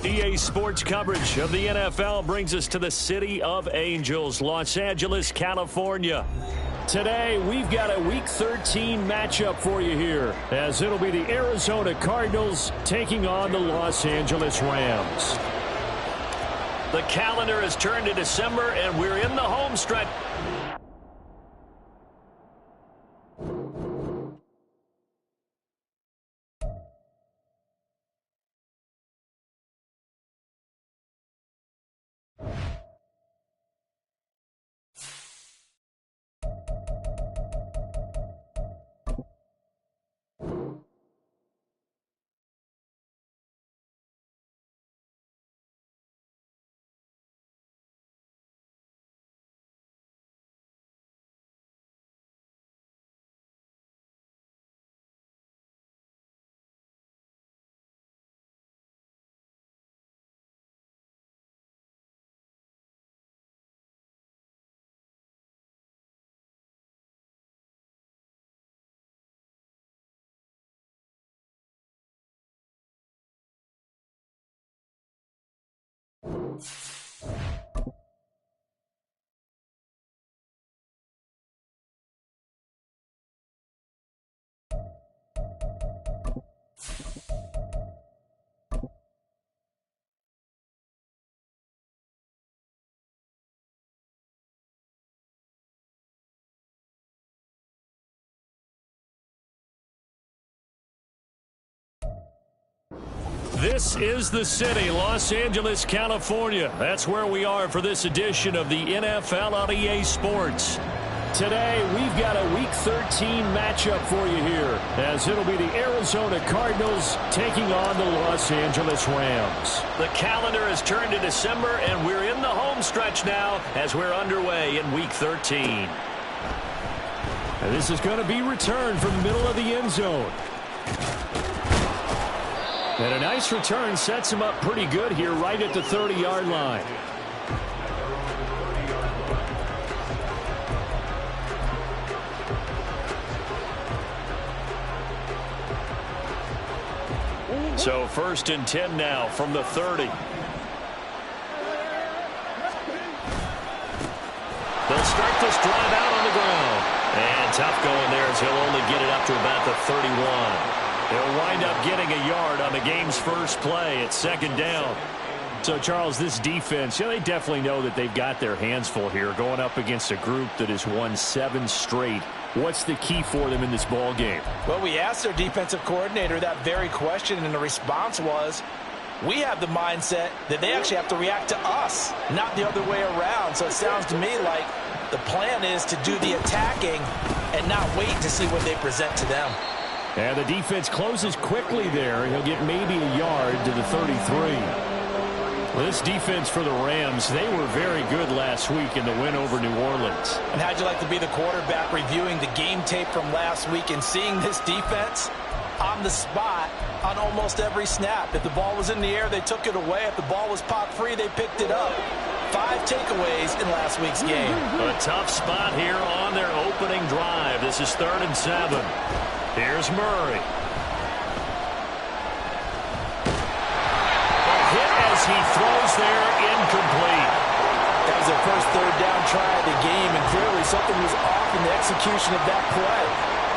EA Sports coverage of the NFL brings us to the City of Angels, Los Angeles, California. Today, we've got a Week 13 matchup for you here, as it'll be the Arizona Cardinals taking on the Los Angeles Rams. The calendar has turned to December, and we're in the home stretch. This is the city, Los Angeles, California. That's where we are for this edition of the NFL on EA Sports. Today, we've got a Week 13 matchup for you here, as it'll be the Arizona Cardinals taking on the Los Angeles Rams. The calendar has turned to December, and we're in the home stretch now as we're underway in Week 13. And this is going to be returned from the middle of the end zone. And a nice return sets him up pretty good here right at the 30-yard line. So 1st and 10 now from the 30. They'll start this drive out on the ground. And tough going there as he'll only get it up to about the 31. They'll wind up getting a yard on the game's first play. It's 2nd down. So, Charles, this defense, they definitely know that they've got their hands full here going up against a group that has won 7 straight. What's the key for them in this ball game? Well, we asked their defensive coordinator that very question, and the response was, we have the mindset that they actually have to react to us, not the other way around. So it sounds to me like the plan is to do the attacking and not wait to see what they present to them. And the defense closes quickly there. He'll get maybe a yard to the 33. Well, this defense for the Rams, they were very good last week in the win over New Orleans. And how'd you like to be the quarterback reviewing the game tape from last week and seeing this defense on the spot on almost every snap? If the ball was in the air, they took it away. If the ball was pop free, they picked it up. 5 takeaways in last week's game. A tough spot here on their opening drive. This is 3rd and 7. Here's Murray. As he throws there, incomplete. That was their first 3rd down try of the game, and clearly something was off in the execution of that play.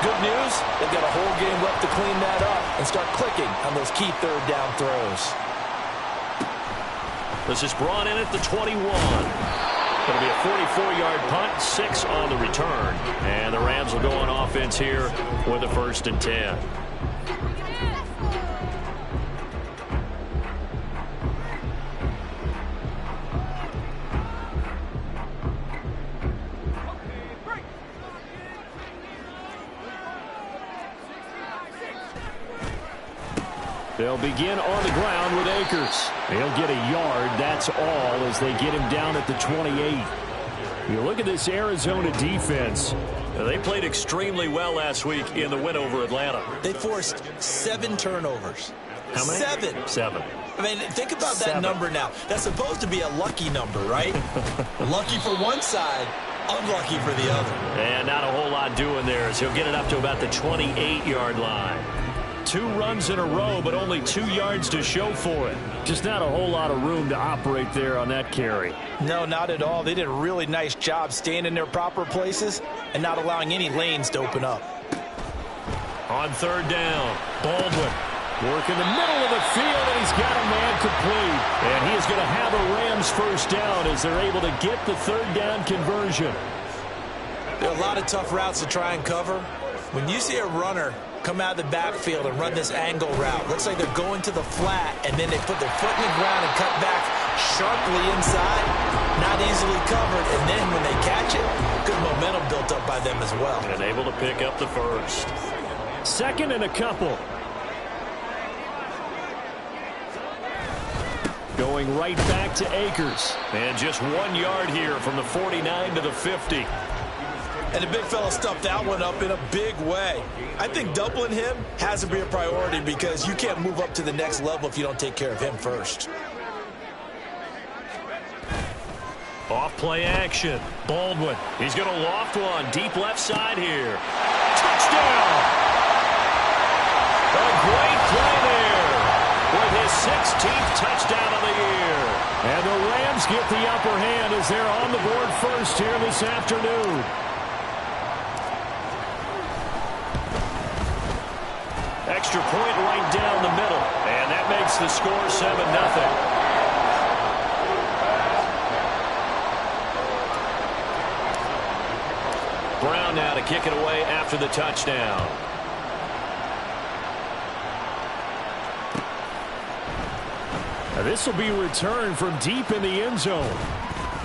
Good news, they've got a whole game left to clean that up and start clicking on those key 3rd down throws. This is brought in at the 21. It'll be a 44-yard punt, 6 on the return. And the Rams will go on offense here with a 1st and 10. They'll begin on the ground with Akers. He'll get a yard, that's all, as they get him down at the 28. You look at this Arizona defense. They played extremely well last week in the win over Atlanta. They forced 7 turnovers. How many? 7. 7. I mean, think about that number now. That's supposed to be a lucky number, right? Lucky for one side, unlucky for the other. And not a whole lot doing there as he'll get it up to about the 28-yard line. 2 runs in a row, but only 2 yards to show for it. Just not a whole lot of room to operate there on that carry. No, not at all. They did a really nice job staying in their proper places and not allowing any lanes to open up. On 3rd down, Baldwin working the middle of the field, and he's got a man complete. And he is going to have a Rams 1st down as they're able to get the 3rd down conversion. There are a lot of tough routes to try and cover. When you see a runner come out of the backfield and run this angle route, looks like they're going to the flat, and then they put their foot in the ground and cut back sharply inside. Not easily covered, and then when they catch it, good momentum built up by them as well. And able to pick up the 1st. 2nd and a couple. Going right back to Akers. And just 1 yard here from the 49 to the 50. And the big fella stuffed that one up in a big way. I think doubling him has to be a priority because you can't move up to the next level if you don't take care of him first. Off play action. Baldwin. He's going to loft one. Deep left side here. Touchdown! A great play there with his 16th touchdown of the year. And the Rams get the upper hand as they're on the board first here this afternoon. Extra point right down the middle. And that makes the score 7-0. Brown now to kick it away after the touchdown. Now this will be returned from deep in the end zone.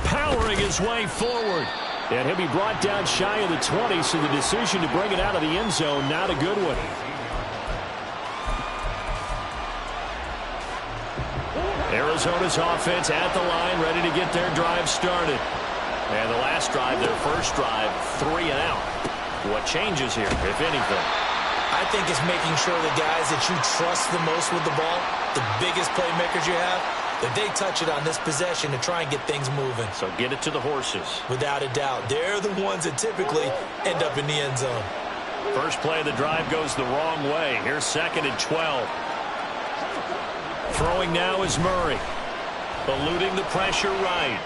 Powering his way forward. And he'll be brought down shy of the 20, so the decision to bring it out of the end zone, not a good one. Arizona's offense at the line, ready to get their drive started. And the last drive, their first drive, 3 and out. What changes here, if anything? I think it's making sure the guys that you trust the most with the ball, the biggest playmakers you have, that they touch it on this possession to try and get things moving. So get it to the horses. Without a doubt. They're the ones that typically end up in the end zone. First play of the drive goes the wrong way. Here's 2nd and 12. Throwing now is Murray. Eluding the pressure right.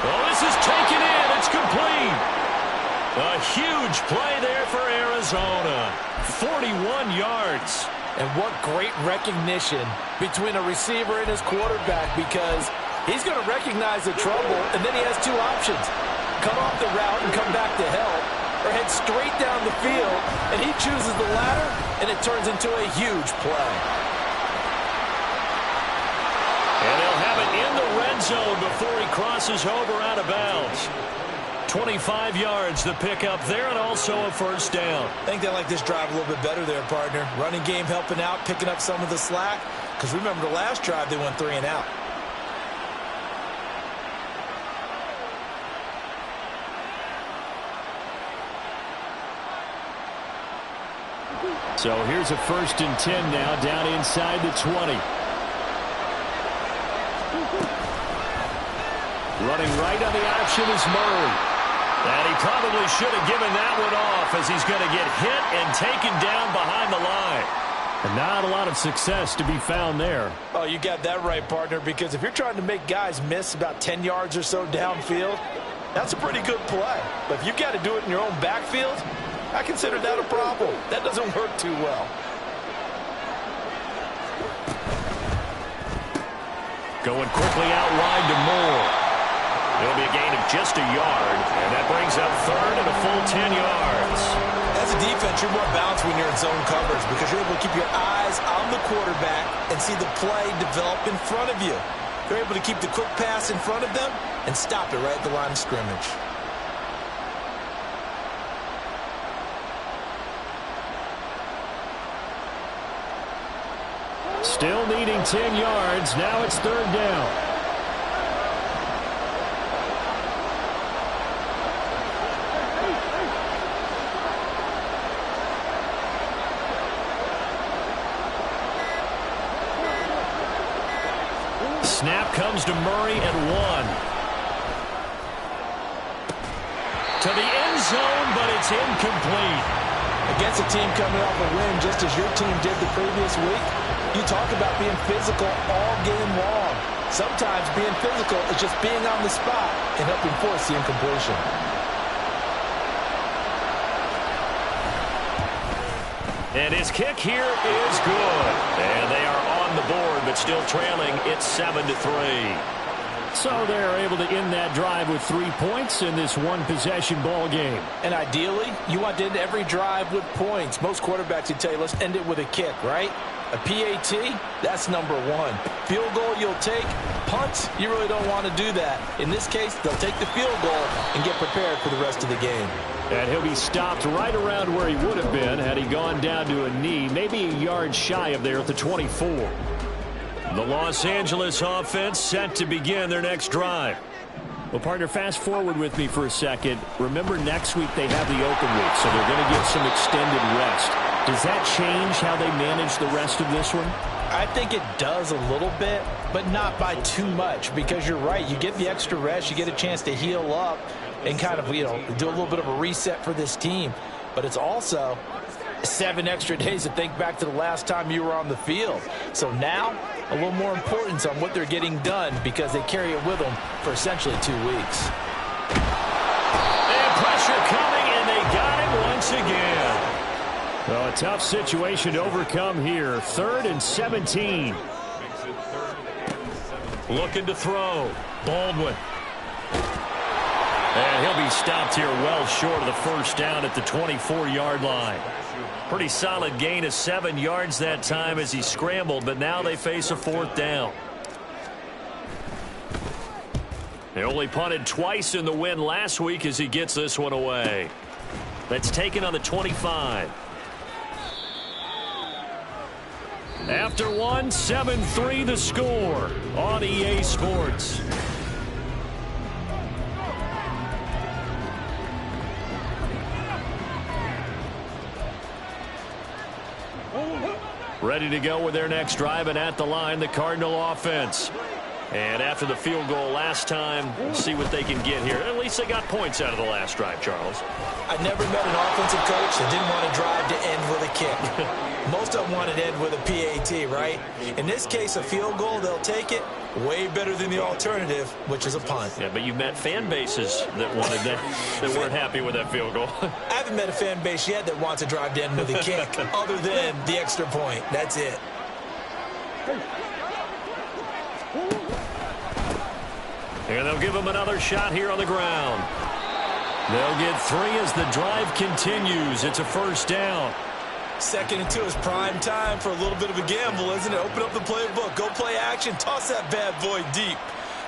Oh, this is taken in. It's complete. A huge play there for Arizona. 41 yards. And what great recognition between a receiver and his quarterback, because he's going to recognize the trouble, and then he has 2 options. Cut off the route and come back to help, or head straight down the field, and he chooses the latter, and it turns into a huge play. And they'll have it in the red zone before he crosses over out of bounds. 25 yards the pickup there, and also a first down. I think they like this drive a little bit better there, partner. Running game helping out, picking up some of the slack. Because remember, the last drive they went 3 and out. So here's a 1st and 10 now, down inside the 20. Running right on the option is Murray. And he probably should have given that one off, as he's going to get hit and taken down behind the line. And not a lot of success to be found there. Oh, you got that right, partner, because if you're trying to make guys miss about 10 yards or so downfield, that's a pretty good play. But if you've got to do it in your own backfield, I consider that a problem. That doesn't work too well. Going quickly out wide to Moore. It'll be a gain of just a yard, and that brings up 3rd and a full 10 yards. As a defense, you're more balanced when you're in zone coverage because you're able to keep your eyes on the quarterback and see the play develop in front of you. You're able to keep the quick pass in front of them and stop it right at the line of scrimmage. Still needing 10 yards. Now it's 3rd down. Snap comes to Murray at 1. To the end zone, but it's incomplete. Against a team coming off a win just as your team did the previous week, you talk about being physical all game long. Sometimes being physical is just being on the spot and helping force the incompletion. And his kick here is good. And they are on the board, but still trailing. It's 7-3. So they're able to end that drive with 3 points in this one-possession ball game. And ideally, you want to end every drive with points. Most quarterbacks would tell you, let's end it with a kick, right? A PAT, that's number 1. Field goal you'll take. Punt, you really don't want to do that. In this case, they'll take the field goal and get prepared for the rest of the game. And he'll be stopped right around where he would have been had he gone down to a knee, maybe a yard shy of there at the 24. The Los Angeles offense set to begin their next drive. Well, partner, fast forward with me for a second. Remember, next week they have the open week, so they're going to get some extended rest. Does that change how they manage the rest of this one? I think it does a little bit, but not by too much, because you're right. You get the extra rest. You get a chance to heal up and kind of, do a little bit of a reset for this team. But it's also 7 extra days to think back to the last time you were on the field. So now, a little more importance on what they're getting done because they carry it with them for essentially 2 weeks. And pressure coming, and they got him once again. Well, a tough situation to overcome here. 3rd and 17. Looking to throw. Baldwin. And he'll be stopped here well short of the first down at the 24-yard line. Pretty solid gain of 7 yards that time as he scrambled, but now they face a 4th down. They only punted twice in the win last week as he gets this one away. That's taken on the 25. After one, 7-3 the score on EA Sports. Ready to go with their next drive, and at the line, the Cardinal offense. And after the field goal last time, we'll see what they can get here. At least they got points out of the last drive, Charles. I never met an offensive coach that didn't want to drive to end with a kick. Most of them wanted to end with a PAT, right? In this case, a field goal, they'll take it. Way better than the alternative, which is a punt. Yeah, but you've met fan bases that wanted that, that weren't happy with that field goal. I haven't met a fan base yet that wants to drive to end with a kick, other than the extra point. That's it. And they'll give him another shot here on the ground. They'll get 3 as the drive continues. It's a first down. 2nd and 2 is prime time for a little bit of a gamble, isn't it? Open up the playbook, go play action, toss that bad boy deep.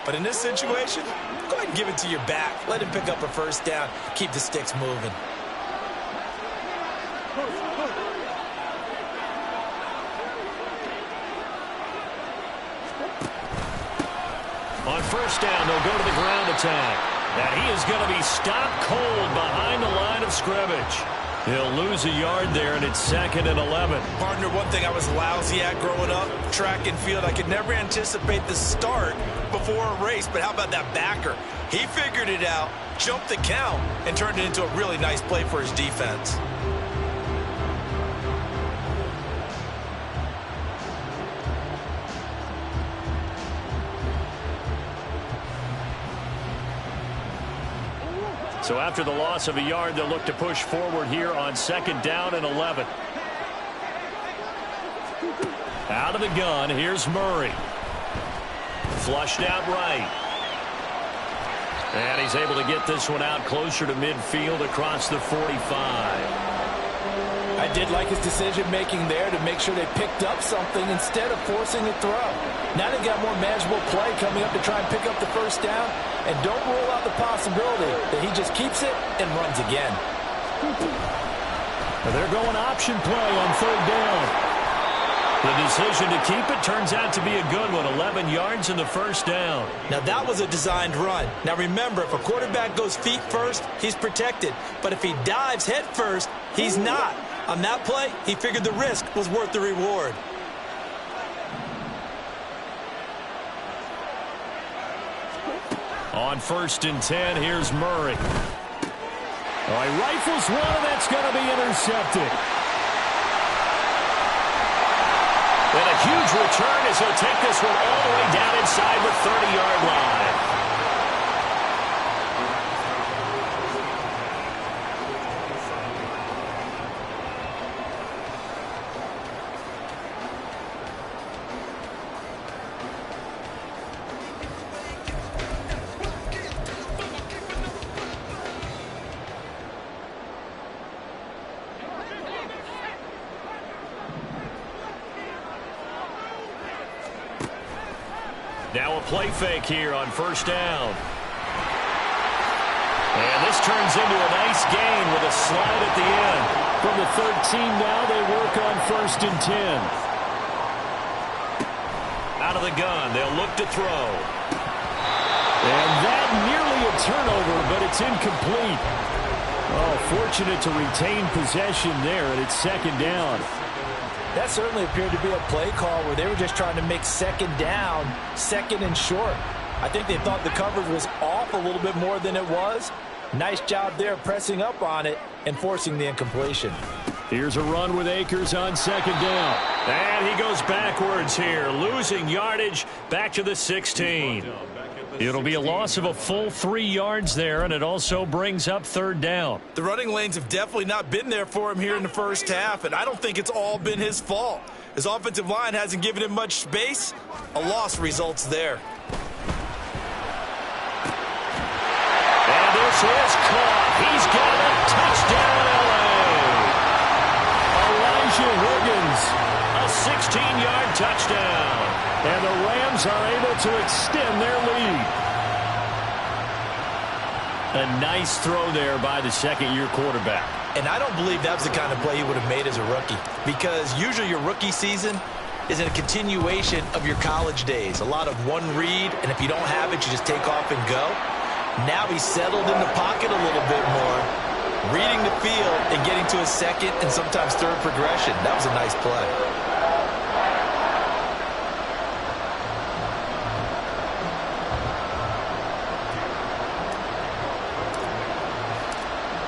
But in this situation, go ahead and give it to your back. Let him pick up a first down. Keep the sticks moving. On first down, they'll go to the ground attack. And he is going to be stopped cold behind the line of scrimmage. He'll lose a yard there, and it's 2nd and 11. Partner, one thing I was lousy at growing up, track and field, I could never anticipate the start before a race. But how about that backer? He figured it out, jumped the count, and turned it into a really nice play for his defense. So after the loss of a yard, they'll look to push forward here on 2nd down and 11. Out of the gun, here's Murray. Flushed out right. And he's able to get this one out closer to midfield across the 45. I did like his decision-making there to make sure they picked up something instead of forcing a throw. Now they've got more manageable play coming up to try and pick up the first down. And don't rule out the possibility that he just keeps it and runs again. They're going option play on 3rd down. The decision to keep it turns out to be a good one. 11 yards in the first down. Now, that was a designed run. Now, remember, if a quarterback goes feet first, he's protected. But if he dives head first, he's not. On that play, he figured the risk was worth the reward. On 1st and 10, here's Murray. All right, rifles one, and that's going to be intercepted. And a huge return as he'll take this one all the way down inside the 30-yard line. Now a play fake here on 1st down. And this turns into a nice gain with a slide at the end. From the 13 now, they work on 1st and 10. Out of the gun, they'll look to throw. And that nearly a turnover, but it's incomplete. Oh, fortunate to retain possession there, and it's 2nd down. That certainly appeared to be a play call where they were just trying to make 2nd down, 2nd and short. I think they thought the coverage was off a little bit more than it was. Nice job there pressing up on it and forcing the incompletion. Here's a run with Akers on 2nd down. And he goes backwards here, losing yardage back to the 16. It'll be a loss of a full 3 yards there, and it also brings up 3rd down. The running lanes have definitely not been there for him here in the first half, and I don't think it's all been his fault. His offensive line hasn't given him much space. A loss results there. And this is caught. He's got a touchdown, L.A. Elijah Higgins, a 16-yard touchdown. And the Rams are able to extend their lead. A nice throw there by the second-year quarterback. And I don't believe that was the kind of play he would have made as a rookie, because usually your rookie season is a continuation of your college days. A lot of one read, and if you don't have it, you just take off and go. Now he's settled in the pocket a little bit more, reading the field and getting to his second and sometimes third progression. That was a nice play.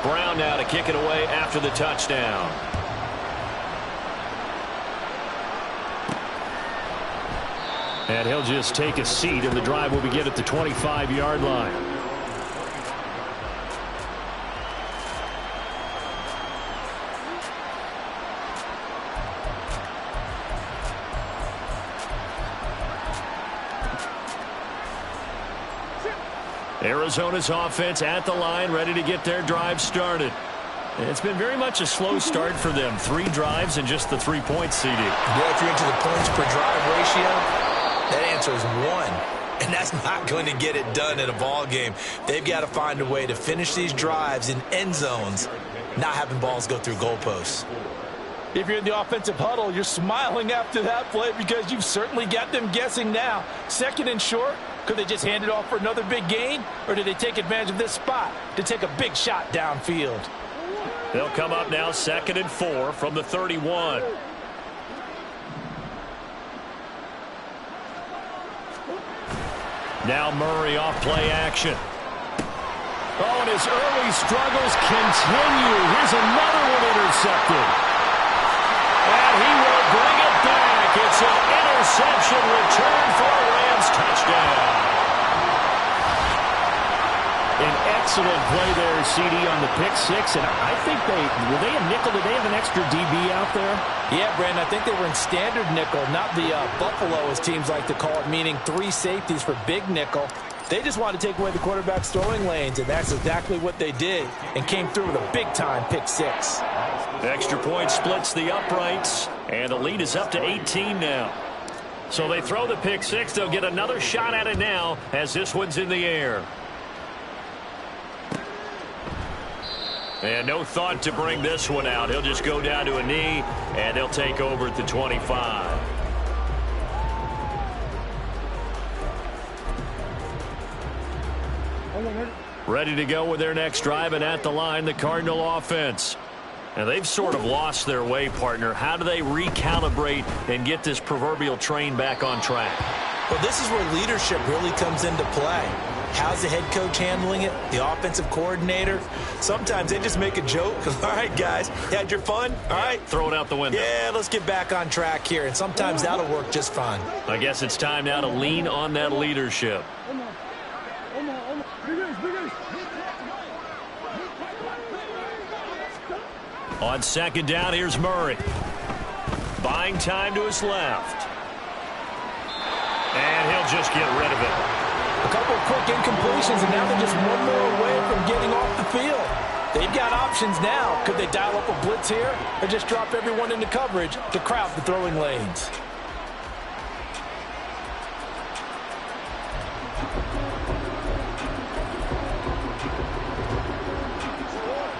Brown now to kick it away after the touchdown. And he'll just take a seat, and the drive will begin at the 25-yard line. Arizona's offense at the line, ready to get their drive started. It's been very much a slow start for them. 3 drives and just the 3 points, CD. Boy, if you're into the points per drive ratio, that answer is 1. And that's not going to get it done in a ball game. They've got to find a way to finish these drives in end zones, not having balls go through goalposts. If you're in the offensive huddle, you're smiling after that play because you've certainly got them guessing now. Second and short, could they just hand it off for another big gain? Or did they take advantage of this spot to take a big shot downfield? They'll come up now 2nd and 4 from the 31. Now Murray off play action. Oh, and his early struggles continue. Here's another one intercepted. And he will bring it back. It's an interception return for a Rams touchdown. An excellent play there, CD, on the pick six. And I think were they a nickel? Did they have an extra DB out there? Yeah, Brandon, I think they were in standard nickel, not the Buffalo, as teams like to call it, meaning 3 safeties for big nickel. They just wanted to take away the quarterback's throwing lanes, and that's exactly what they did, and came through with a big-time pick six. The extra point splits the uprights, and the lead is up to 18 now. So they throw the pick six. They'll get another shot at it now as this one's in the air. And no thought to bring this one out. He'll just go down to a knee, and they'll take over at the 25. Ready to go with their next drive, and at the line, the Cardinal offense. And they've sort of lost their way, partner. How do they recalibrate and get this proverbial train back on track? Well, this is where leadership really comes into play. How's the head coach handling it? The offensive coordinator? Sometimes they just make a joke. All right, guys, you had your fun? All right. Throw it out the window. Yeah, let's get back on track here. And sometimes that'll work just fine. I guess it's time now to lean on that leadership. On 2nd down, here's Murray. Buying time to his left. And he'll just get rid of it. A couple of quick incompletions, and now they're just one more away from getting off the field. They've got options now. Could they dial up a blitz here or just drop everyone into coverage to crowd the throwing lanes?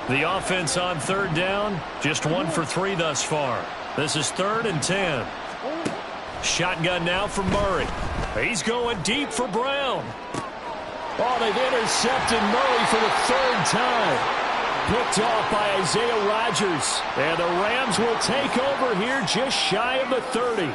The offense on 3rd down, just 1 for 3 thus far. This is 3rd and 10. Shotgun now for Murray. He's going deep for Brown. Oh, they've intercepted Murray for the 3rd time. Picked off by Isaiah Rodgers. And the Rams will take over here just shy of the 30.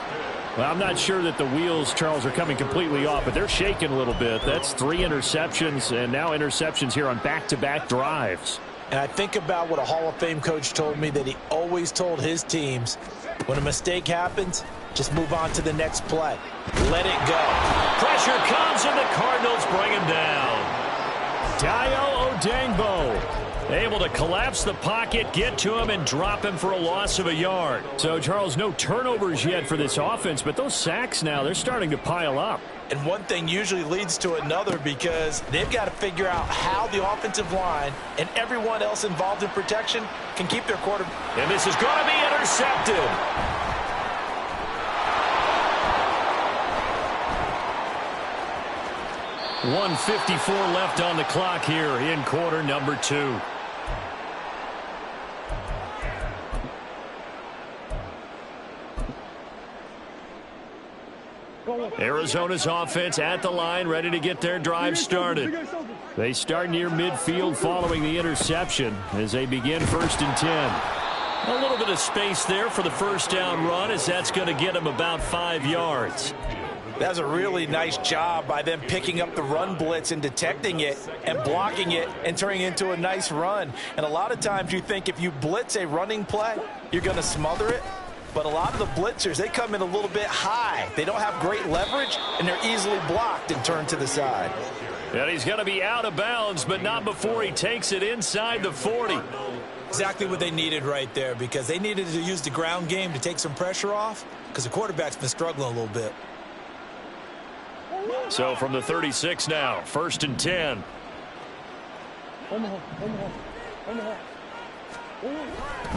Well, I'm not sure that the wheels, Charles, are coming completely off, but they're shaking a little bit. That's 3 interceptions, and now interceptions here on back-to-back drives. And I think about what a Hall of Fame coach told me that he always told his teams, when a mistake happens, just move on to the next play. Let it go. Pressure comes, and the Cardinals bring him down. Dayo Odeyingbo able to collapse the pocket, get to him, and drop him for a loss of a yard. So, Charles, no turnovers yet for this offense, but those sacks now, they're starting to pile up. And one thing usually leads to another because they've got to figure out how the offensive line and everyone else involved in protection can keep their quarterback. And this is going to be intercepted. 1:54 left on the clock here in quarter number 2. Arizona's offense at the line, ready to get their drive started. They start near midfield following the interception as they begin 1st and 10. A little bit of space there for the first down run, as that's going to get them about 5 yards. That's a really nice job by them picking up the run blitz and detecting it and blocking it and turning it into a nice run. And a lot of times you think if you blitz a running play, you're going to smother it. But a lot of the blitzers, they come in a little bit high. They don't have great leverage, and they're easily blocked and turned to the side. And he's going to be out of bounds, but not before he takes it inside the 40. Exactly what they needed right there, because they needed to use the ground game to take some pressure off, because the quarterback's been struggling a little bit. So from the 36 now, 1st and 10.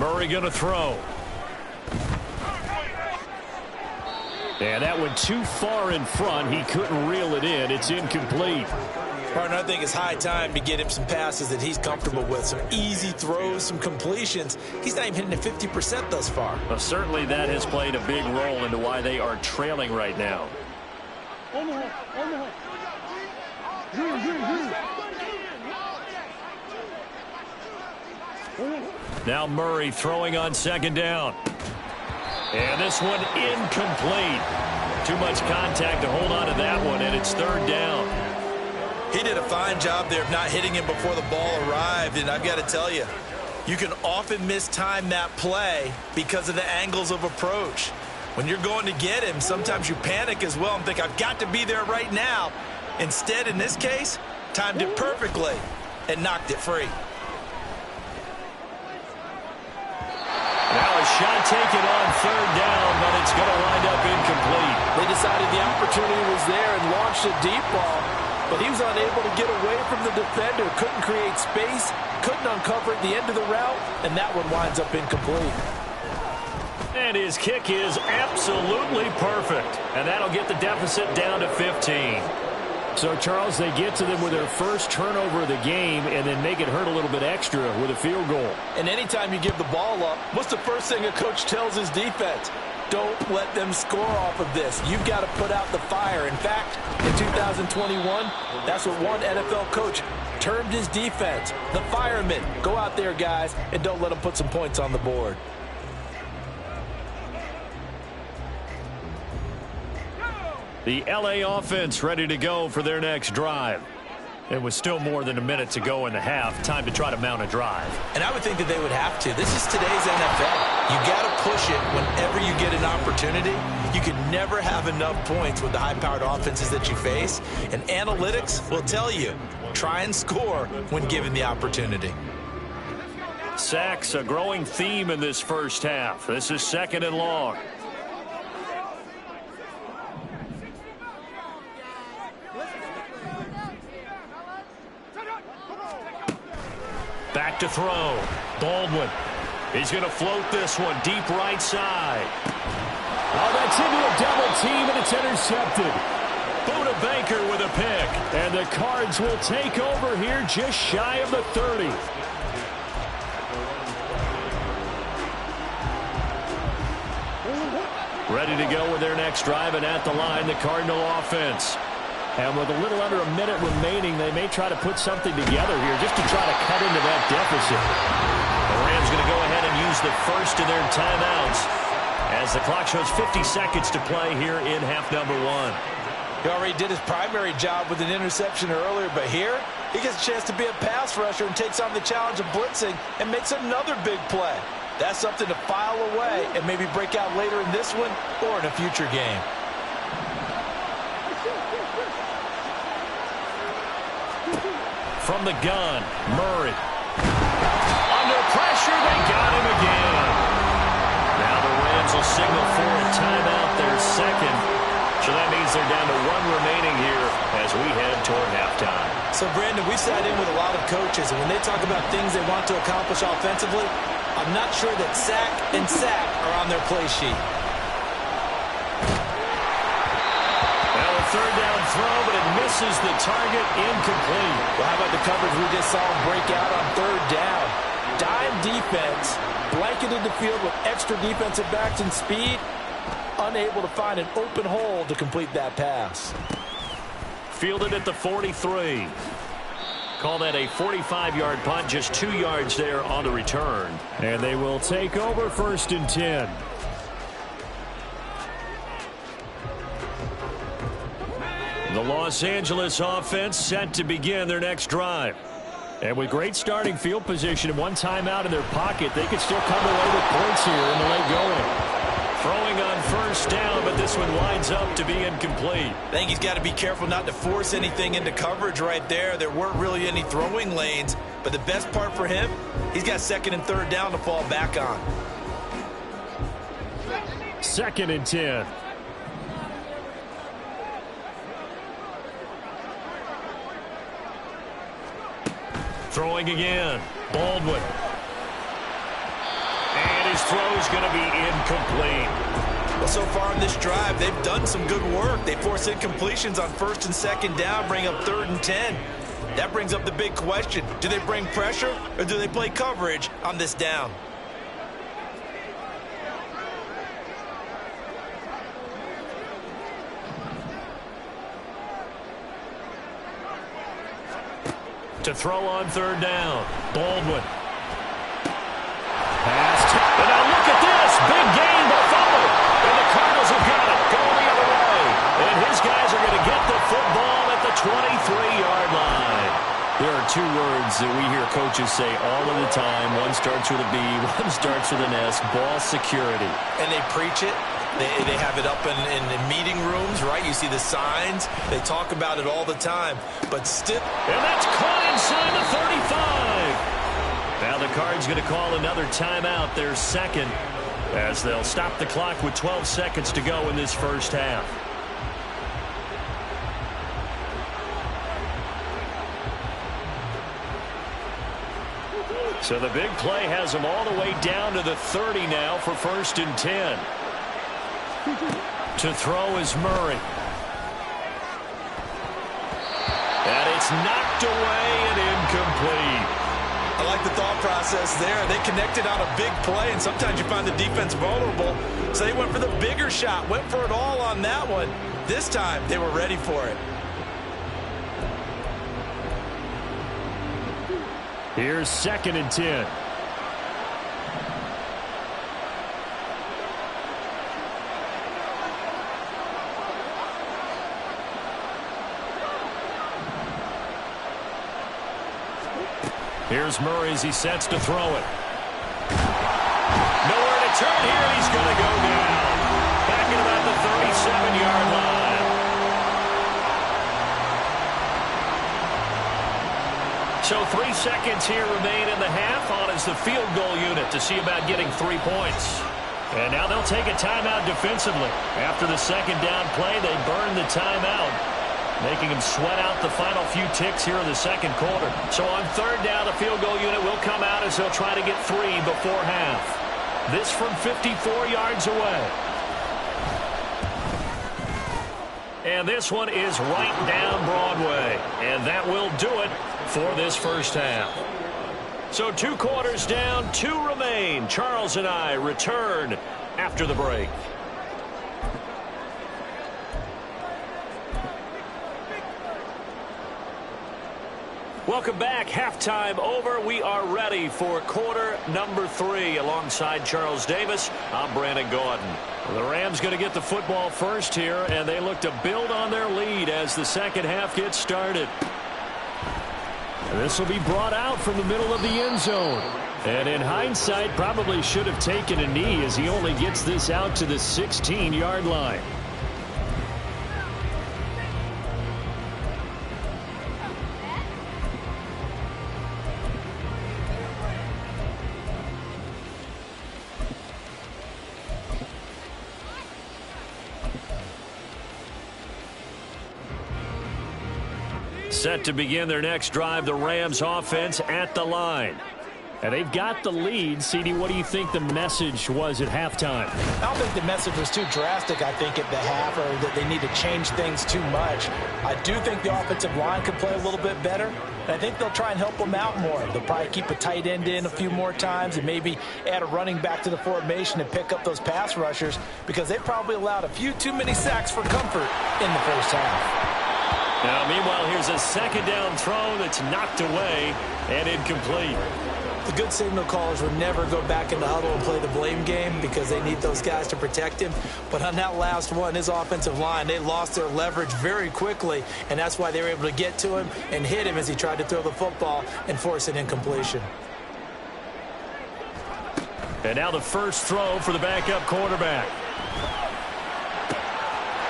Murray going to throw. And that went too far in front. He couldn't reel it in. It's incomplete. Partner, I think it's high time to get him some passes that he's comfortable with. Some easy throws, some completions. He's not even hitting the 50% thus far. Well, certainly that has played a big role into why they are trailing right now. Now Murray throwing on 2nd down. And this one incomplete. Too much contact to hold on to that one, and it's 3rd down. He did a fine job there of not hitting him before the ball arrived, and I've got to tell you, you can often mistime that play because of the angles of approach. When you're going to get him, sometimes you panic as well and think, I've got to be there right now. Instead, in this case, timed it perfectly and knocked it free. Now a shot taken on 3rd down, but it's going to wind up incomplete. They decided the opportunity was there and launched a deep ball, but he was unable to get away from the defender, couldn't create space, couldn't uncover at the end of the route, and that one winds up incomplete. And his kick is absolutely perfect, and that'll get the deficit down to 15. So, Charles, they get to them with their first turnover of the game and then make it hurt a little bit extra with a field goal. And anytime you give the ball up, what's the first thing a coach tells his defense? Don't let them score off of this. You've got to put out the fire. In fact, in 2021, that's what one NFL coach termed his defense. The firemen. Go out there, guys, and don't let them put some points on the board. The LA offense ready to go for their next drive. It was still more than a minute to go in the half. Time to try to mount a drive. And I would think that they would have to. This is today's NFL. You got to push it whenever you get an opportunity. You can never have enough points with the high-powered offenses that you face. And analytics will tell you, try and score when given the opportunity. Sacks, a growing theme in this first half. This is 2nd and long. Back to throw. Baldwin. He's going to float this one deep right side. Oh, that's into a double team, and it's intercepted. Buda Baker with a pick. And the Cards will take over here just shy of the 30. Ready to go with their next drive, and at the line, the Cardinal offense. And with a little under a minute remaining, they may try to put something together here just to try to cut into that deficit. The Rams going to go ahead and use the first of their timeouts as the clock shows 50 seconds to play here in half number 1. He already did his primary job with an interception earlier, but here he gets a chance to be a pass rusher and takes on the challenge of blitzing and makes another big play. That's something to file away and maybe break out later in this one or in a future game. From the gun, Murray. Under pressure, they got him again. Now the Rams will signal for a timeout, their second. So that means they're down to 1 remaining here as we head toward halftime. So, Brandon, we've sat in with a lot of coaches, and when they talk about things they want to accomplish offensively, I'm not sure that sack and sack are on their play sheet. Well, a 3rd down throw, but it misses the target, incomplete. Well, how about the coverage we just saw him break out on third down? Dime defense, blanketed the field with extra defensive backs and speed, unable to find an open hole to complete that pass. Fielded at the 43. Call that a 45-yard punt, just 2 yards there on the return. And they will take over 1st and 10. The Los Angeles offense set to begin their next drive. And with great starting field position and 1 timeout in their pocket, they could still come away with points here in the late going. Throwing on 1st down, but this one winds up to be incomplete. I think he's got to be careful not to force anything into coverage right there. There weren't really any throwing lanes, but the best part for him, he's got 2nd and 3rd down to fall back on. 2nd and 10. Throwing again. Baldwin. And his throw's going to be incomplete. Well, so far in this drive, they've done some good work. They force incompletions on 1st and 2nd down, bring up 3rd and 10. That brings up the big question. Do they bring pressure or do they play coverage on this down? To throw on 3rd down. Baldwin. Pass. And now look at this. Big gain by Fuller. And the Cardinals have got it. Going the other way. And his guys are going to get the football at the 23-yard line. There are 2 words that we hear coaches say all of the time. One starts with a B, one starts with an S. Ball security. And they preach it. They have it up in meeting rooms, right? You see the signs. They talk about it all the time. But still. And that's caught inside the 35. Now the Cards going to call another timeout, their 2nd, as they'll stop the clock with 12 seconds to go in this 1st half. So the big play has them all the way down to the 30 now for 1st and 10. To throw is Murray. And it's knocked away and incomplete. I like the thought process there. They connected on a big play, and sometimes you find the defense vulnerable. So they went for the bigger shot, went for it all on that one. This time, they were ready for it. Here's 2nd and 10. Here's Murray as he sets to throw it. Nowhere to turn here. He's going to go down. Back at about the 37-yard line. So 3 seconds here remain in the half. On is the field goal unit to see about getting 3 points. And now they'll take a timeout defensively. After the 2nd down play, they burn the timeout, making them sweat out the final few ticks here in the 2nd quarter. So on 3rd down, the field goal unit will come out as they'll try to get 3 before half. This from 54 yards away. And this one is right down Broadway. And that will do it for this 1st half. So 2 quarters down, 2 remain. Charles and I return after the break. Welcome back. Halftime over. We are ready for quarter number 3. Alongside Charles Davis, I'm Brandon Gordon. The Rams going to get the football first here, and they look to build on their lead as the 2nd half gets started. This will be brought out from the middle of the end zone. And in hindsight, probably should have taken a knee as he only gets this out to the 16-yard line. Set to begin their next drive, the Rams offense at the line. And they've got the lead. CD, what do you think the message was at halftime? I don't think the message was too drastic, I think, at the half, or that they need to change things too much. I do think the offensive line could play a little bit better, and I think they'll try and help them out more. They'll probably keep a tight end in a few more times and maybe add a running back to the formation and pick up those pass rushers, because they probably allowed a few too many sacks for comfort in the first half. Now, meanwhile, here's a second down throw that's knocked away and incomplete. The good signal callers would never go back in the huddle and play the blame game because they need those guys to protect him. But on that last one, his offensive line, they lost their leverage very quickly, and that's why they were able to get to him and hit him as he tried to throw the football and force an incompletion. And now the first throw for the backup quarterback.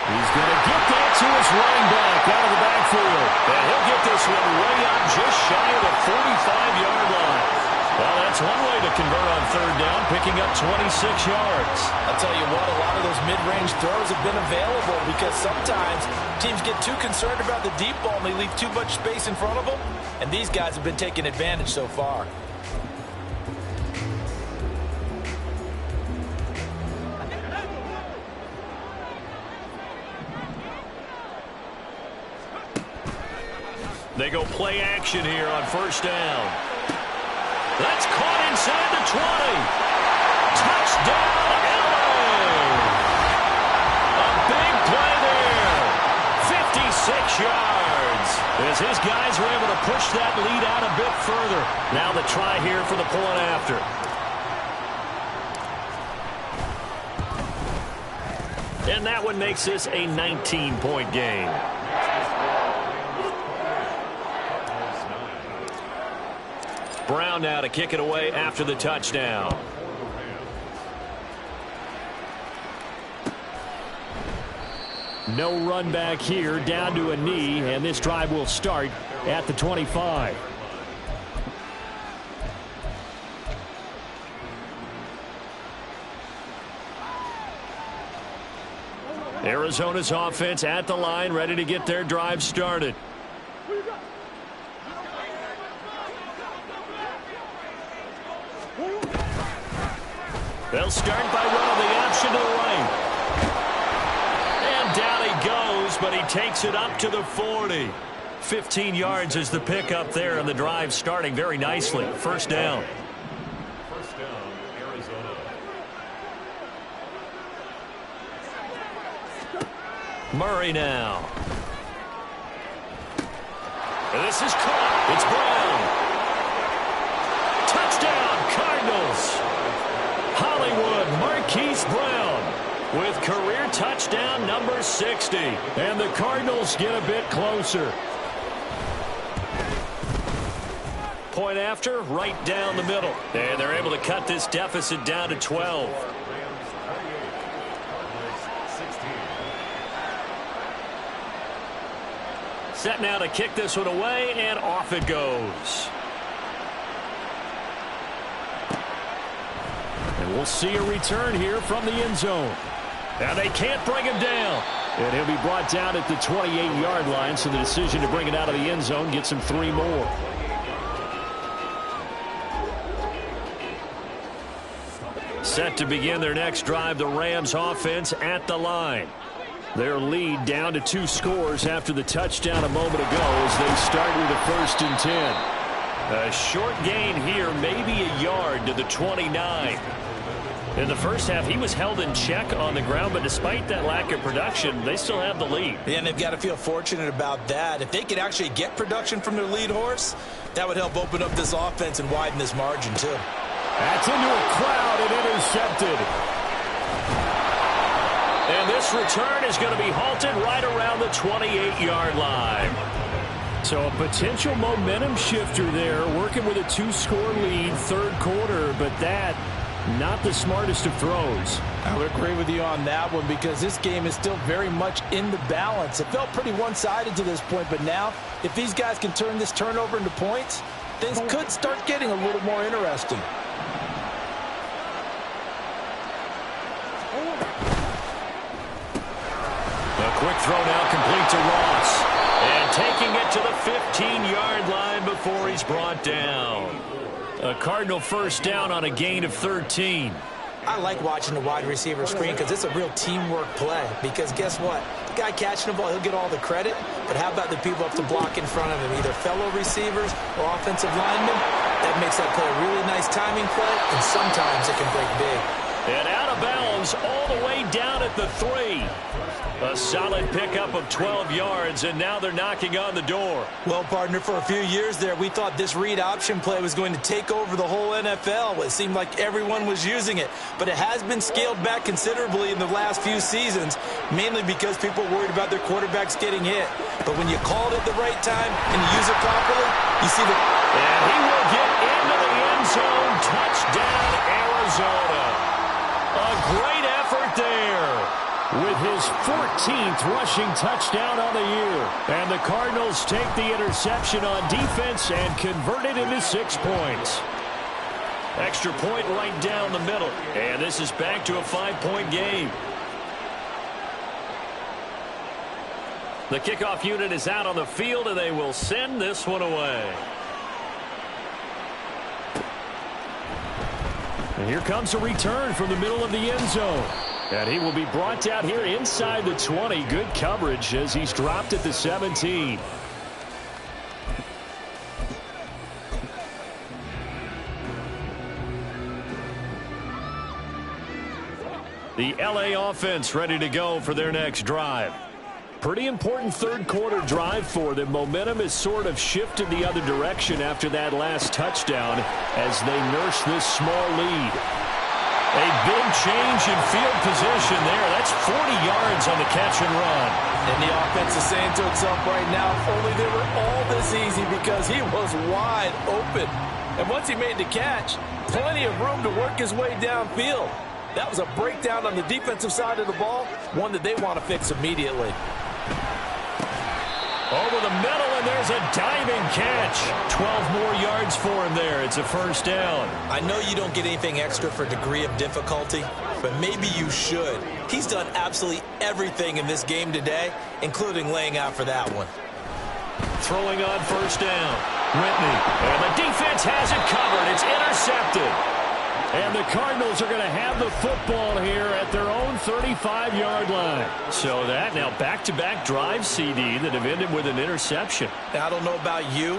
He's going to get that to his running back out of the backfield. And he'll get this one way up just shy of the 45-yard line. Well, that's one way to convert on third down, picking up 26 yards. I'll tell you what, a lot of those mid-range throws have been available because sometimes teams get too concerned about the deep ball and they leave too much space in front of them. And these guys have been taking advantage so far. They go play action here on first down. That's caught inside the 20. Touchdown, LA! A big play there. 56 yards. As his guys were able to push that lead out a bit further. Now the try here for the point after. And that one makes this a 19-point game. Brown now to kick it away after the touchdown. No run back here, down to a knee, and this drive will start at the 25. Arizona's offense at the line, ready to get their drive started. They'll start by running the option to the right. And down he goes, but he takes it up to the 40. 15 yards is the pickup there, and the drive starting very nicely. First down. First down, Arizona. Murray now. This is caught. It's Brown. Touchdown, Cardinals. Hollywood Marquise Brown with career touchdown number 60. And the Cardinals get a bit closer. Point after, right down the middle. And they're able to cut this deficit down to 12. Set now to kick this one away, and off it goes. And we'll see a return here from the end zone. Now they can't bring him down. And he'll be brought down at the 28-yard line, so the decision to bring it out of the end zone gets him 3 more. Set to begin their next drive, the Rams offense at the line. Their lead down to 2 scores after the touchdown a moment ago as they start with a 1st and 10. A short gain here, maybe a yard to the 29. In the first half, he was held in check on the ground, but despite that lack of production, they still have the lead. Yeah, and they've got to feel fortunate about that. If they could actually get production from their lead horse, that would help open up this offense and widen this margin, too. That's into a crowd and intercepted. And this return is going to be halted right around the 28-yard line. So a potential momentum shifter there, working with a 2-score lead, 3rd quarter, but that not the smartest of throws. I would agree with you on that one because this game is still very much in the balance. It felt pretty one-sided to this point, but now if these guys can turn this turnover into points, things could start getting a little more interesting. A quick throw now complete to Ross. And taking it to the 15-yard line before he's brought down. A Cardinal first down on a gain of 13. I like watching the wide receiver screen because it's a real teamwork play. Because guess what? The guy catching the ball, he'll get all the credit. But how about the people up to block in front of him, either fellow receivers or offensive linemen? That makes that play a really nice timing play, and sometimes it can break big. And out of bounds all the way down at the 3. A solid pickup of 12 yards, and now they're knocking on the door. Well, partner, for a few years there, we thought this read option play was going to take over the whole NFL. It seemed like everyone was using it, but it has been scaled back considerably in the last few seasons, mainly because people worried about their quarterbacks getting hit. But when you call it at the right time and you use it properly, you see the... And he will get into the end zone. Touchdown, Arizona. A great effort there, with his 14th rushing touchdown on the year. And the Cardinals take the interception on defense and convert it into 6 points. Extra point right down the middle. And this is back to a 5-point game. The kickoff unit is out on the field, and they will send this one away. And here comes a return from the middle of the end zone. And he will be brought down here inside the 20. Good coverage as he's dropped at the 17. The LA offense ready to go for their next drive. Pretty important third-quarter drive for them. Momentum has sort of shifted the other direction after that last touchdown as they nurse this small lead. A big change in field position there. That's 40 yards on the catch and run. And the offense is saying to itself right now, if only they were all this easy, because he was wide open. And once he made the catch, plenty of room to work his way downfield. That was a breakdown on the defensive side of the ball, one that they want to fix immediately. Over the middle, and there's a diving catch. 12 more yards for him there. It's a first down. I know you don't get anything extra for degree of difficulty, but maybe you should. He's done absolutely everything in this game today, including laying out for that one. Throwing on first down. Whitney. And the defense has it covered. It's intercepted. And the Cardinals are going to have the football here at their own 35-yard line. So that now back-to-back drive, CD, that have ended with an interception. Now, I don't know about you,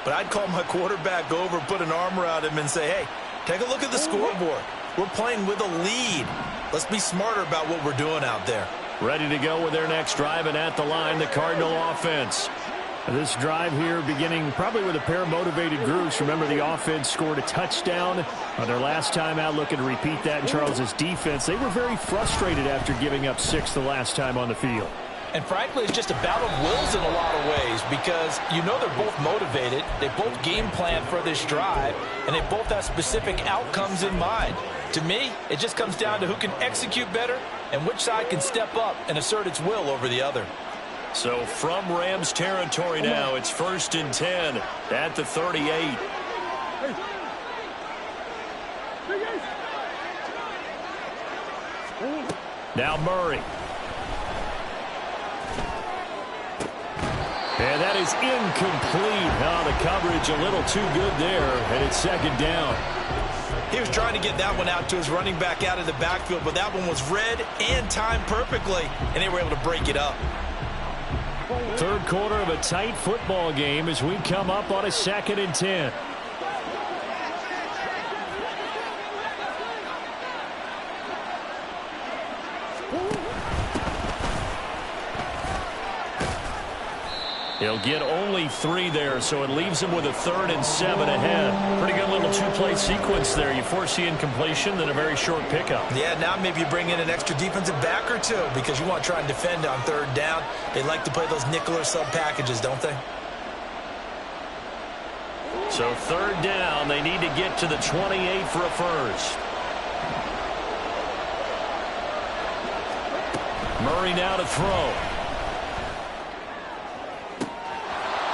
but I'd call my quarterback over, put an arm around him, and say, hey, take a look at the scoreboard. We're playing with a lead. Let's be smarter about what we're doing out there. Ready to go with their next drive, and at the line, the Cardinal offense. This drive here beginning probably with a pair of motivated groups. Remember, the offense scored a touchdown on their last time out, looking to repeat that in Charles's defense. They were very frustrated after giving up 6 the last time on the field. And frankly, it's just a battle of wills in a lot of ways, because you know they're both motivated. They both game plan for this drive, and they both have specific outcomes in mind. To me, it just comes down to who can execute better and which side can step up and assert its will over the other. So from Rams territory now, it's 1st and 10 at the 38. Now Murray. And that is incomplete. Oh, the coverage a little too good there, and it's 2nd down. He was trying to get that one out to his running back out of the backfield, but that one was read and timed perfectly, and they were able to break it up. Third quarter of a tight football game as we come up on a 2nd and 10. He'll get only 3 there, so it leaves him with a 3rd and 7 ahead. Pretty good little 2-play sequence there. You force the incompletion, then a very short pickup. Yeah, now maybe you bring in an extra defensive back or two because you want to try and defend on 3rd down. They like to play those nickel or sub packages, don't they? So 3rd down, they need to get to the 28 for a first. Murray now to throw.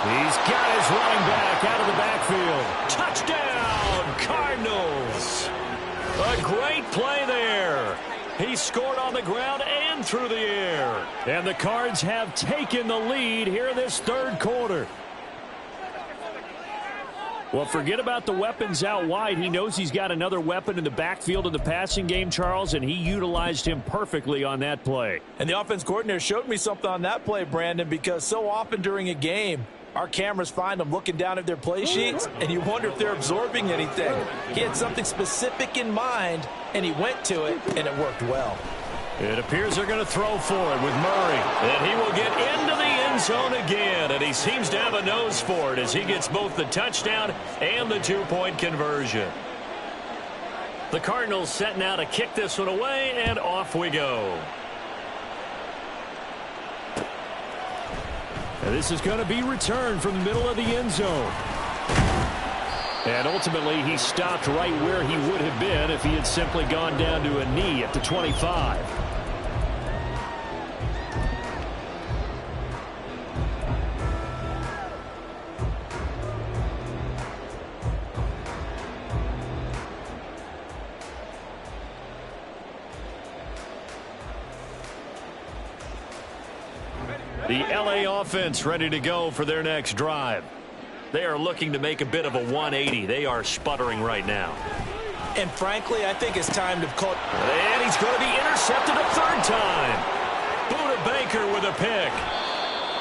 He's got his running back out of the backfield. Touchdown, Cardinals. A great play there. He scored on the ground and through the air. And the Cards have taken the lead here in this 3rd quarter. Well, forget about the weapons out wide. He knows he's got another weapon in the backfield in the passing game, Charles, and he utilized him perfectly on that play. And the offense coordinator showed me something on that play, Brandon, because so often during a game, our cameras find them looking down at their play sheets, and you wonder if they're absorbing anything. He had something specific in mind, and he went to it, and it worked well. It appears they're going to throw for it with Murray. And he will get into the end zone again. And he seems to have a nose for it as he gets both the touchdown and the two-point conversion. The Cardinals set now to kick this one away, and off we go. And this is going to be returned from the middle of the end zone. And ultimately, he stopped right where he would have been if he had simply gone down to a knee at the 25. The LA offense ready to go for their next drive. They are looking to make a bit of a 180. They are sputtering right now. And frankly, I think it's time to call. And he's going to be intercepted a third time. Buda Baker with a pick.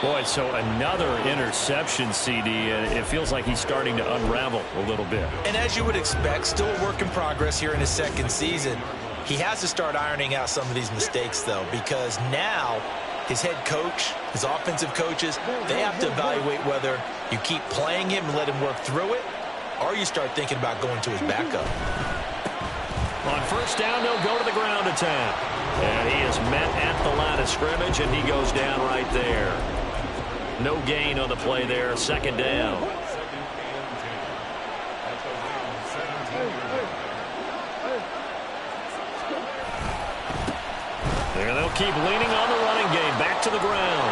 Boy, so another interception, CD. And it feels like he's starting to unravel a little bit. And as you would expect, still a work in progress here in his second season. He has to start ironing out some of these mistakes, though, because now his head coach, his offensive coaches, they have to evaluate whether you keep playing him and let him work through it, or you start thinking about going to his backup. On first down, they'll go to the ground attack. And he is met at the line of scrimmage, and he goes down right there. No gain on the play there, second down. There they'll keep leaning on the running game. Back to the ground.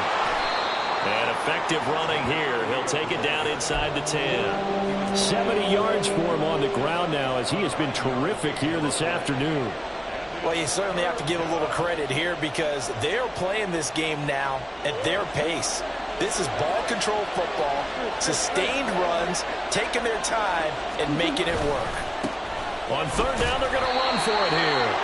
And effective running here. He'll take it down inside the 10. 70 yards for him on the ground now as he has been terrific here this afternoon. Well, you certainly have to give a little credit here because they're playing this game now at their pace. This is ball control football, sustained runs, taking their time and making it work. On third down, they're going to run for it here.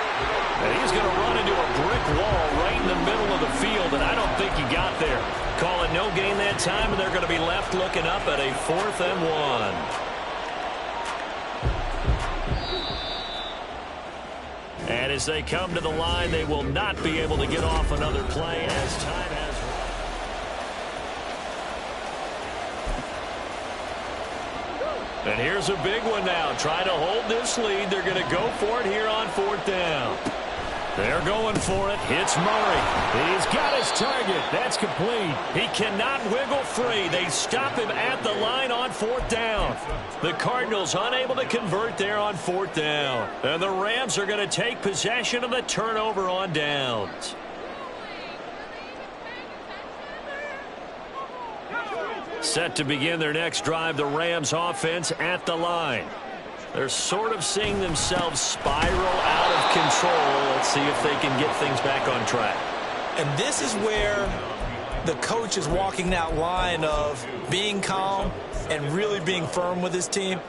And he's going to run into a brick wall right in the middle of the field, and I don't think he got there. Call it no gain that time, and they're going to be left looking up at a 4th and 1. And as they come to the line, they will not be able to get off another play as time has run. And here's a big one now. Trying to hold this lead. They're going to go for it here on 4th down. They're going for it. It's Murray. He's got his target. That's complete. He cannot wiggle free. They stop him at the line on 4th down. The Cardinals unable to convert there on 4th down. And the Rams are going to take possession of the turnover on downs. Set to begin their next drive, the Rams offense at the line. They're sort of seeing themselves spiral out of control. Let's see if they can get things back on track. And this is where the coach is walking that line of being calm and really being firm with his team.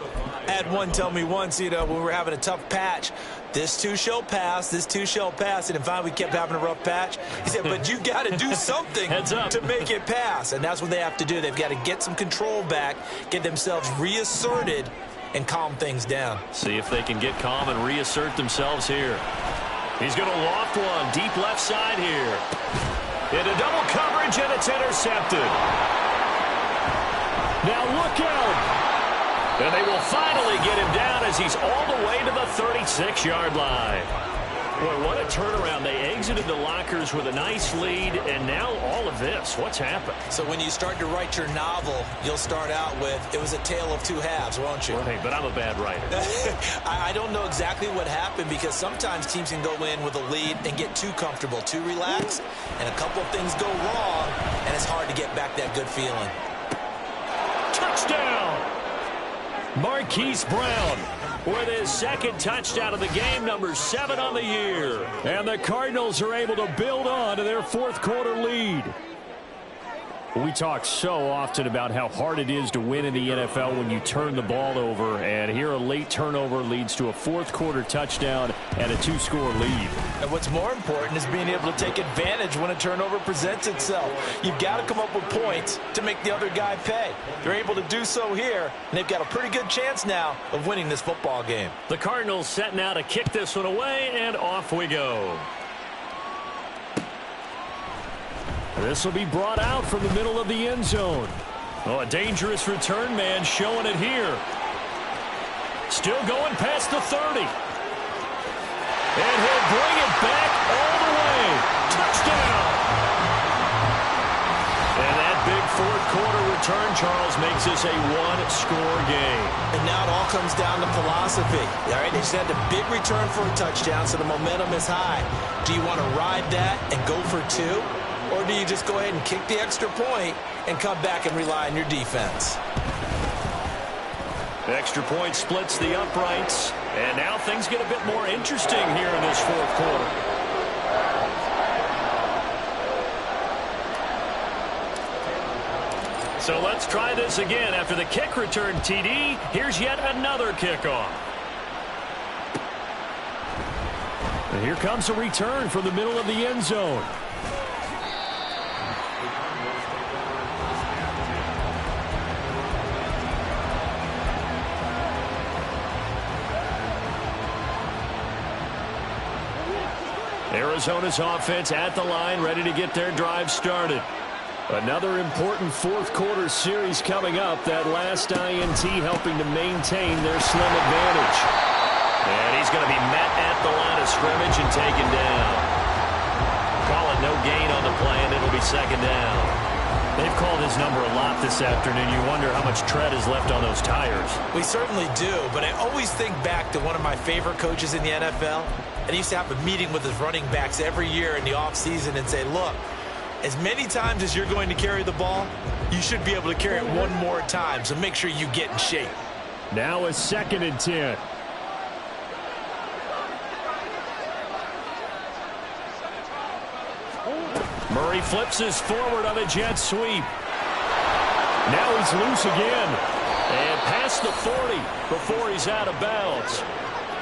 I had one tell me once, when we were having a tough patch, this too shall pass, this too shall pass. And finally we kept having a rough patch. He said, but you got to do something to make it pass. And that's what they have to do. They've got to get some control back, get themselves reasserted, and calm things down. See if they can get calm and reassert themselves here. He's going to loft one deep left side here. Into double coverage, and it's intercepted. Now look out. And they will finally get him down as he's all the way to the 36-yard line. Boy, what a turnaround. They exited the lockers with a nice lead, and now all of this. What's happened? So when you start to write your novel, you'll start out with, it was a tale of two halves, won't you? Right, but I'm a bad writer. I don't know exactly what happened because sometimes teams can go in with a lead and get too comfortable, too relaxed, and a couple of things go wrong, and it's hard to get back that good feeling. Touchdown! Marquise Brown with his second touchdown of the game, number 7 on the year. And the Cardinals are able to build on to their fourth quarter lead. We talk so often about how hard it is to win in the NFL when you turn the ball over, and here a late turnover leads to a fourth-quarter touchdown and a two-score lead. And what's more important is being able to take advantage when a turnover presents itself. You've got to come up with points to make the other guy pay. They're able to do so here, and they've got a pretty good chance now of winning this football game. The Cardinals set now to kick this one away, and off we go. This will be brought out from the middle of the end zone. Oh, a dangerous return man showing it here. Still going past the 30. And he'll bring it back all the way. Touchdown. And that big fourth-quarter return, Charles, makes this a one-score game. And now it all comes down to philosophy. All right, they just had a big return for a touchdown, so the momentum is high. Do you want to ride that and go for two? Or do you just go ahead and kick the extra point and come back and rely on your defense? The extra point splits the uprights. And now things get a bit more interesting here in this fourth quarter. So let's try this again. After the kick return TD, here's yet another kickoff. And here comes a return from the middle of the end zone. Arizona's offense at the line, ready to get their drive started. Another important fourth-quarter series coming up. That last INT helping to maintain their slim advantage. And he's going to be met at the line of scrimmage and taken down. Call it no gain on the play, and it'll be second down. They've called his number a lot this afternoon. You wonder how much tread is left on those tires. We certainly do, but I always think back to one of my favorite coaches in the NFL. And he used to have a meeting with his running backs every year in the offseason and say, look, as many times as you're going to carry the ball, you should be able to carry it one more time, so make sure you get in shape. Now a 2nd and 10. Murray flips his forward on a jet sweep. Now he's loose again. And past the 40 before he's out of bounds.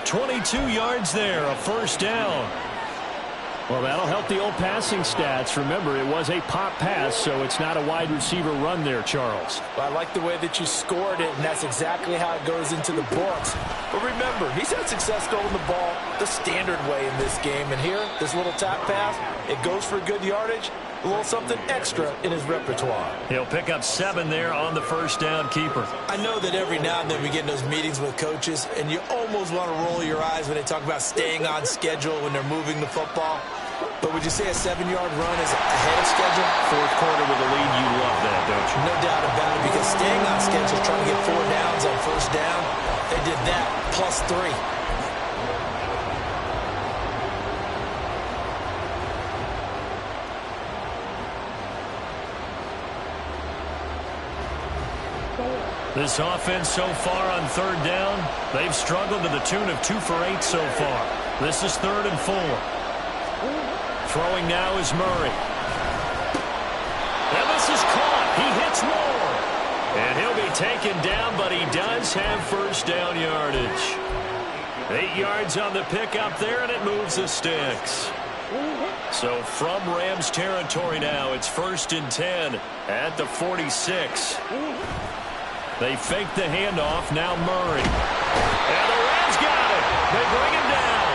22 yards there, a first down. Well, that'll help the old passing stats. Remember, it was a pop pass, so it's not a wide receiver run there, Charles. Well, I like the way that you scored it, and that's exactly how it goes into the books. But remember, he's had success throwing the ball the standard way in this game. And here, this little tap pass, it goes for good yardage, a little something extra in his repertoire. He'll pick up 7 there on the first down keeper. I know that every now and then we get in those meetings with coaches, and you almost want to roll your eyes when they talk about staying on schedule when they're moving the football. But would you say a 7-yard run is ahead of schedule? Fourth quarter with a lead, you love that, don't you? No doubt about it, because staying on schedule, trying to get 4 downs on first down, they did that plus 3. This offense so far on third down, they've struggled to the tune of 2 for 8 so far. This is 3rd and 4. Throwing now is Murray. And this is caught. He hits Moore. And he'll be taken down, but he does have first down yardage. 8 yards on the pickup there, and it moves the sticks. So from Rams territory now, it's 1st and 10 at the 46. They fake the handoff. Now Murray. And the Rams got it. They bring him down.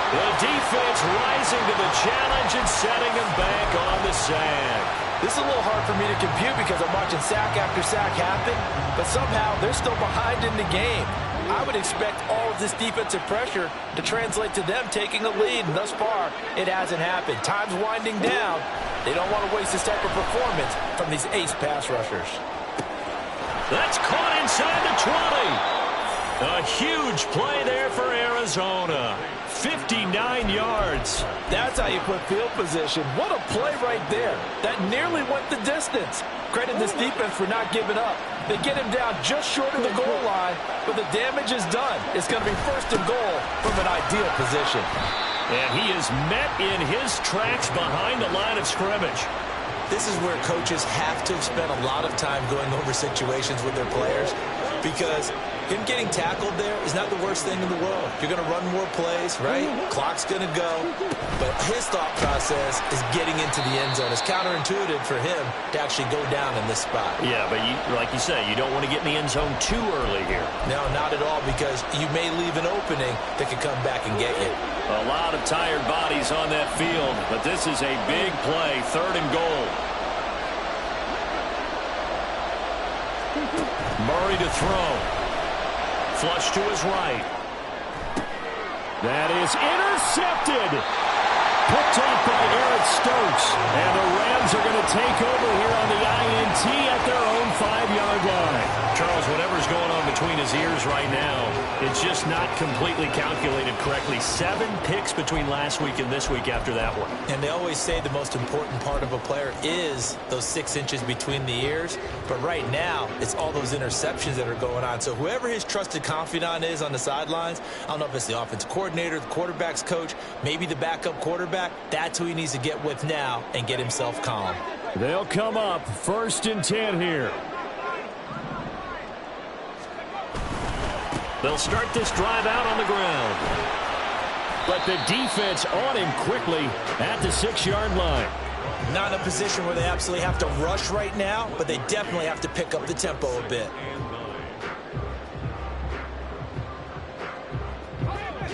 The defense rising to the challenge and setting him back on the sack. This is a little hard for me to compute because I'm watching sack after sack happen, but somehow they're still behind in the game. I would expect all of this defensive pressure to translate to them taking a lead, and thus far, it hasn't happened. Time's winding down. They don't want to waste this type of performance from these ace pass rushers. That's caught inside the 20. A huge play there for Arizona. 59 yards. That's how you put field position. What a play right there. That nearly went the distance. Credit this defense for not giving up. They get him down just short of the goal line, but the damage is done. It's going to be 1st and goal from an ideal position. And he is met in his tracks behind the line of scrimmage. this is where coaches have to have spent a lot of time going over situations with their players, because him getting tackled there is not the worst thing in the world. You're going to run more plays, right? Clock's going to go. But his thought process is getting into the end zone. It's counterintuitive for him to actually go down in this spot. Yeah, but like you say, you don't want to get in the end zone too early here. No, not at all, because you may leave an opening that could come back and get you. A lot of tired bodies on that field, but this is a big play, 3rd and goal. Murray to throw. Flush to his right. That is intercepted. Picked off by Eric Stokes. And the Rams are going to take over here on the INT at their own 5-yard line. Charles, whatever's going on between his ears right now, it's just not completely calculated correctly. 7 picks between last week and this week after that one. And they always say the most important part of a player is those 6 inches between the ears. But right now, it's all those interceptions that are going on. So whoever his trusted confidant is on the sidelines, I don't know if it's the offensive coordinator, the quarterback's coach, maybe the backup quarterback, that's who he needs to get with now and get himself calm. They'll come up 1st and 10 here. They'll start this drive out on the ground. But the defense on him quickly at the 6-yard line. Not in a position where they absolutely have to rush right now, but they definitely have to pick up the tempo a bit.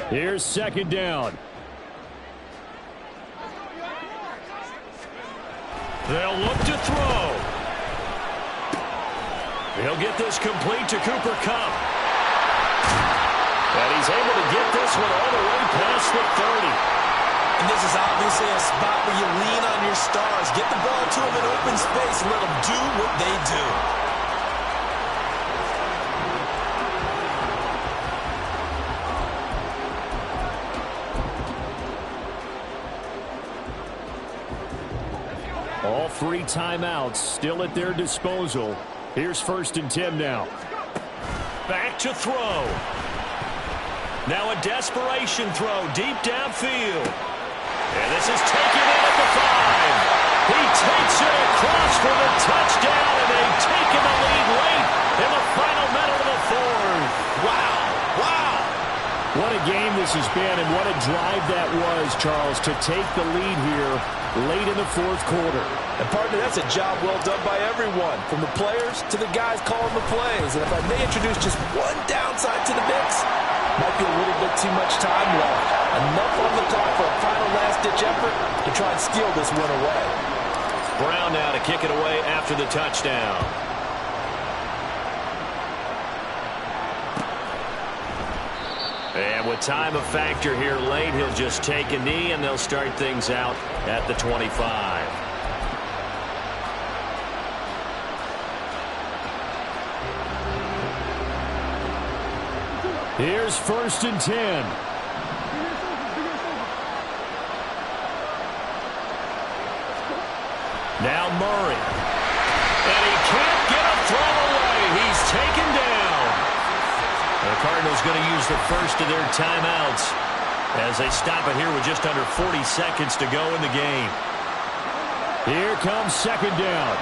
Here's 2nd down. They'll look to throw. He'll get this complete to Cooper Kupp. And he's able to get this one all the way past the 30. And this is obviously a spot where you lean on your stars. Get the ball to them in open space and let them do what they do. All 3 timeouts still at their disposal. Here's 1st and 10 now. Back to throw. Now a desperation throw deep downfield. And this is taken in at the 5. He takes it across for the touchdown, and they've taken the lead late in the final minute of the 4th. Wow. Wow. What a game this has been, and what a drive that was, Charles, to take the lead here late in the 4th quarter. And, partner, that's a job well done by everyone, from the players to the guys calling the plays. And if I may introduce just one downside to the mix, might be a little bit too much time left. Enough on the clock for a final last-ditch effort to try and steal this one away. Brown now to kick it away after the touchdown. And with time a factor here late, he'll just take a knee, and they'll start things out at the 25. Here's 1st and 10. Now Murray. And he can't get a throw away. He's taken down. The Cardinals going to use the first of their timeouts as they stop it here with just under 40 seconds to go in the game. Here comes 2nd down.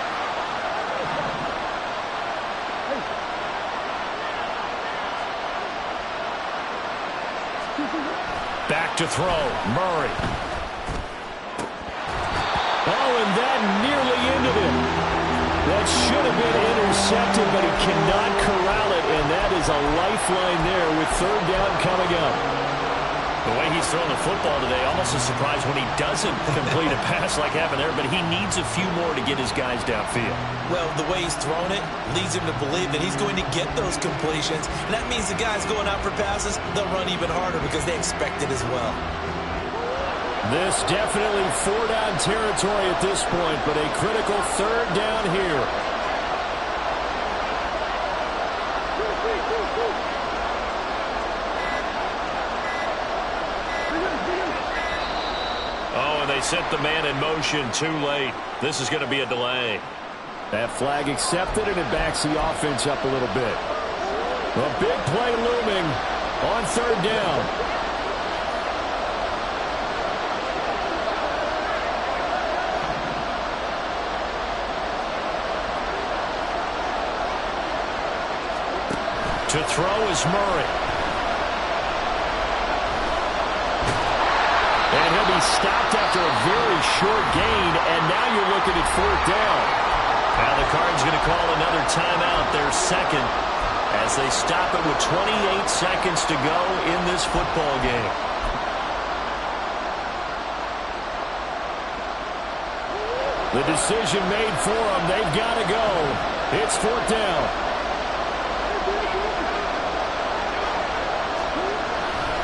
Back to throw. Murray. Oh, and that nearly ended it. That should have been intercepted, but he cannot corral it, and that is a lifeline there with 3rd down coming up. The way he's throwing the football today, almost a surprise when he doesn't complete a pass like happened there, but he needs a few more to get his guys downfield. Well, the way he's thrown it leads him to believe that he's going to get those completions, and that means the guys going out for passes, they'll run even harder because they expect it as well. This definitely 4-down territory at this point, but a critical 3rd down here. Oh, and they set the man in motion too late. This is going to be a delay. That flag accepted, and it backs the offense up a little bit. A big play looming on 3rd down. To throw is Murray. And he'll be stopped after a very short gain, and now you're looking at fourth down. Now the Cards going to call another timeout, their second, as they stop it with 28 seconds to go in this football game. The decision made for them. They've got to go. It's fourth down.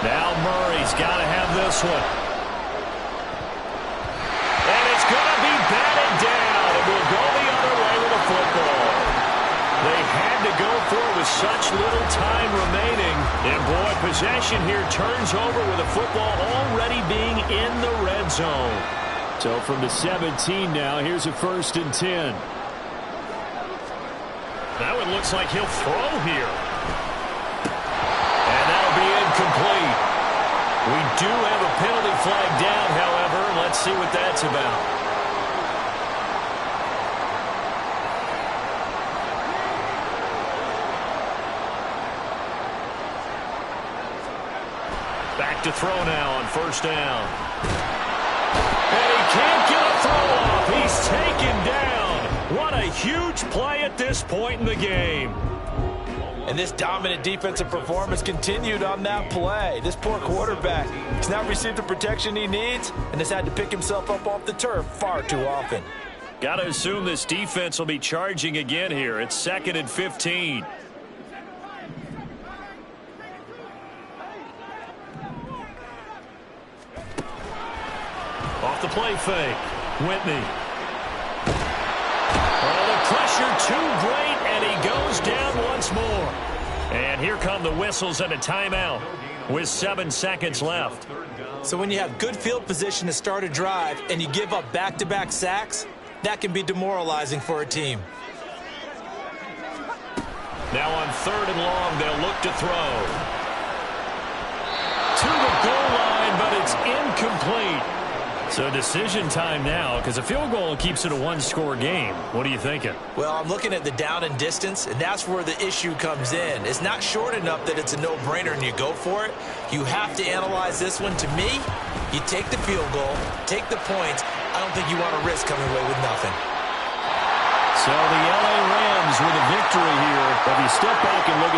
Now Murray's got to have this one. And it's going to be batted down. It will go the other way with the football. They had to go for it with such little time remaining. And boy, possession here turns over with the football already being in the red zone. So from the 17 now, here's a 1st and 10. Now it looks like he'll throw here. And that'll be incomplete. We do have a penalty flag down, however. Let's see what that's about. Back to throw now on 1st down. And he can't get a throw off. He's taken down. What a huge play at this point in the game. And this dominant defensive performance continued on that play. This poor quarterback has not received the protection he needs and has had to pick himself up off the turf far too often. Got to assume this defense will be charging again here. It's 2nd and 15. Off the play fake. Whitney. Oh, the pressure too great, and he goes down once more. And here come the whistles and a timeout with 7 seconds left. So when you have good field position to start a drive and you give up back-to-back sacks, that can be demoralizing for a team. Now on 3rd and long, they'll look to throw. To the goal line, but it's incomplete. So decision time now, because a field goal keeps it a one-score game. What are you thinking? Well, I'm looking at the down and distance, and that's where the issue comes in. It's not short enough that it's a no-brainer and you go for it. You have to analyze this one. To me, you take the field goal, take the points. I don't think you want to risk coming away with nothing. So the LA Rams with a victory here. If you step back and look at